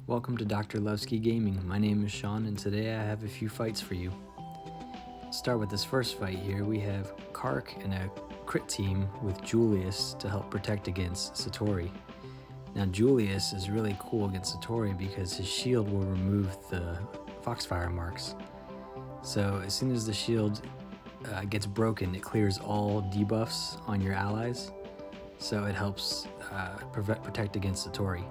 Welcome to Dr. Levski Gaming. My name is Sean, and today I have a few fights for you. Start with this first fight here. We have Kark and a crit team with Julius to help protect against Satori. Now Julius is really cool against Satori because his shield will remove the Foxfire marks. So as soon as the shield gets broken, it clears all debuffs on your allies, so it helps protect against Satori.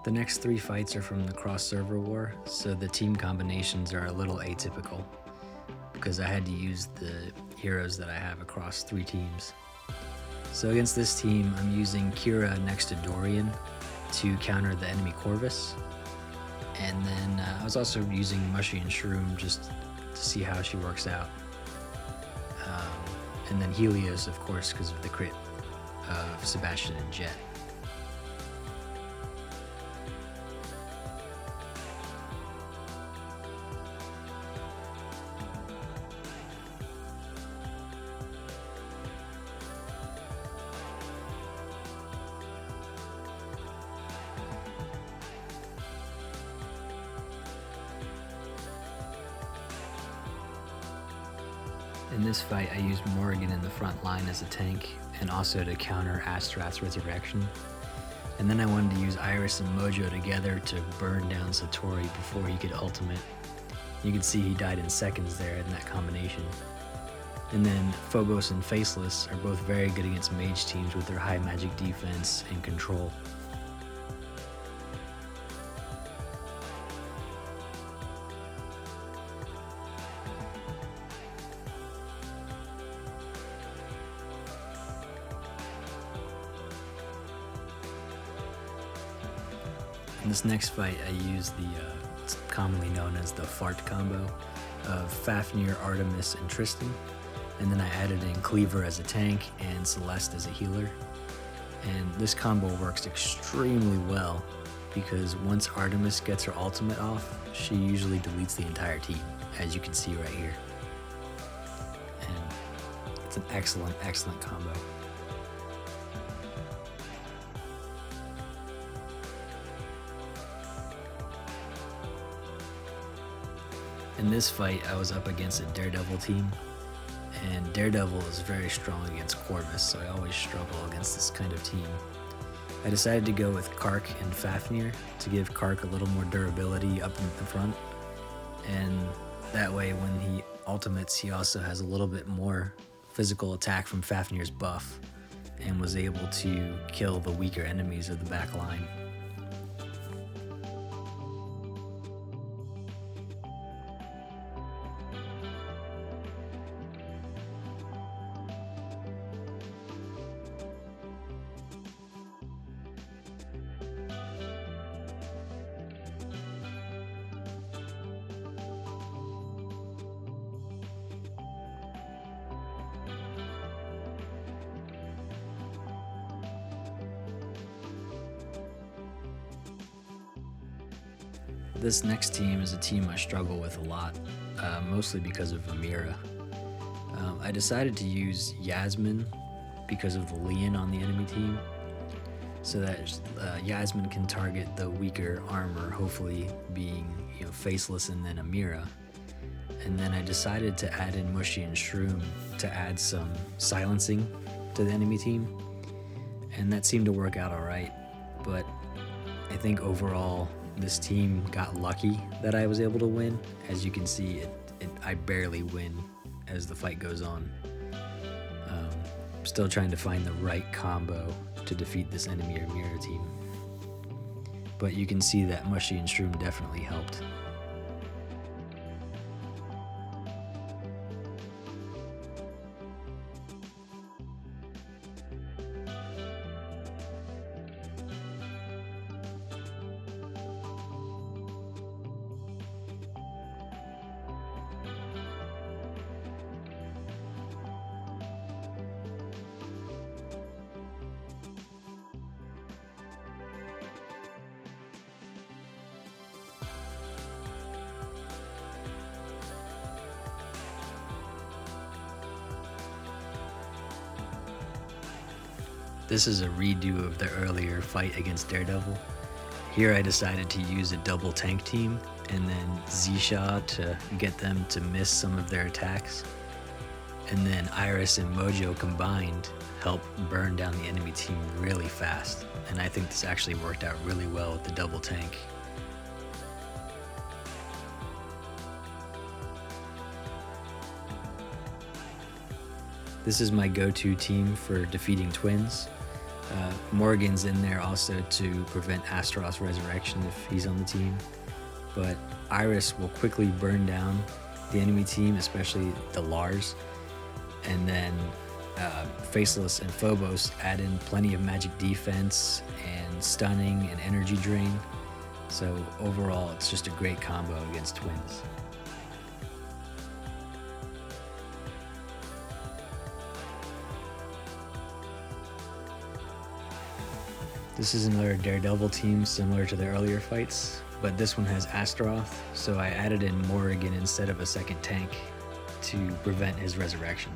The next three fights are from the cross-server war, so the team combinations are a little atypical because I had to use the heroes that I have across three teams. So against this team, I'm using Kira next to Dorian to counter the enemy Corvus, and then I was also using Mushy and Shroom just to see how she works out. And then Helios, of course, because of the crit of Sebastian and Jet. In this fight, I used Morrigan in the front line as a tank, and also to counter Astrath's Resurrection. And then I wanted to use Iris and Mojo together to burn down Satori before he could ultimate. You can see he died in seconds there in that combination. And then Phobos and Faceless are both very good against mage teams with their high magic defense and control. In this next fight, I used what's commonly known as the Fart combo of Fafnir, Artemis, and Tristan. And then I added in Cleaver as a tank and Celeste as a healer. And this combo works extremely well because once Artemis gets her ultimate off, she usually deletes the entire team, as you can see right here. And it's an excellent, excellent combo. In this fight, I was up against a Daredevil team, and Daredevil is very strong against Corvus, so I always struggle against this kind of team. I decided to go with Kark and Fafnir to give Kark a little more durability up in the front, and that way when he ultimates, he also has a little bit more physical attack from Fafnir's buff, and was able to kill the weaker enemies of the back line. This next team is a team I struggle with a lot, mostly because of Amira. I decided to use Yasmin because of the Leon on the enemy team, so that Yasmin can target the weaker armor, hopefully being Faceless and then Amira. And then I decided to add in Mushy and Shroom to add some silencing to the enemy team, and that seemed to work out alright, but I think overall this team got lucky that I was able to win. As you can see, I barely win as the fight goes on. I'm still trying to find the right combo to defeat this enemy or mirror team. But you can see that Mushy and Shroom definitely helped. This is a redo of the earlier fight against Daredevil. Here I decided to use a double tank team and then Xe'sha to get them to miss some of their attacks. And then Iris and Mojo combined help burn down the enemy team really fast. And I think this actually worked out really well with the double tank. This is my go-to team for defeating twins. Morgan's in there also to prevent Astaroth's resurrection if he's on the team. But Iris will quickly burn down the enemy team, especially the Lars. And then Faceless and Phobos add in plenty of magic defense and stunning and energy drain. So overall, it's just a great combo against twins. This is another Daredevil team similar to the earlier fights, but this one has Astaroth, so I added in Morrigan instead of a second tank to prevent his resurrection.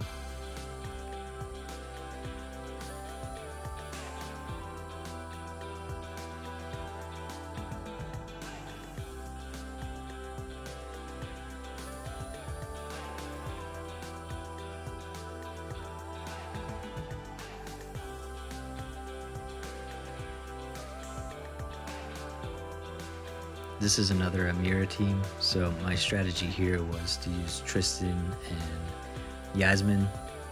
This is another Amira team, so my strategy here was to use Tristan and Yasmin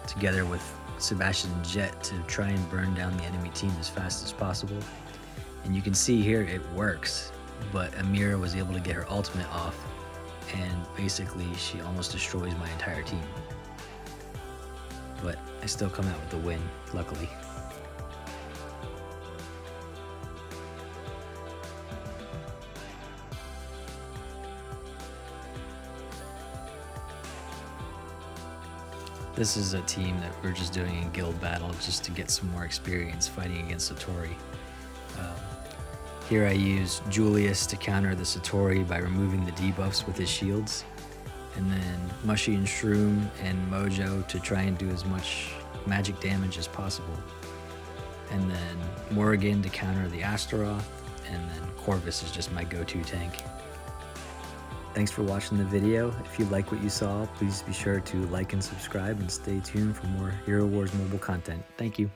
together with Sebastian and Jet to try and burn down the enemy team as fast as possible. And you can see here it works, but Amira was able to get her ultimate off, and basically she almost destroys my entire team. But I still come out with the win, luckily. This is a team that we're just doing in guild battle just to get some more experience fighting against Satori. Here I use Julius to counter the Satori by removing the debuffs with his shields, and then Mushy and Shroom and Mojo to try and do as much magic damage as possible, and then Morrigan to counter the Astaroth, and then Corvus is just my go-to tank. Thanks for watching the video. If you like what you saw, please be sure to like and subscribe and stay tuned for more Hero Wars mobile content. Thank you.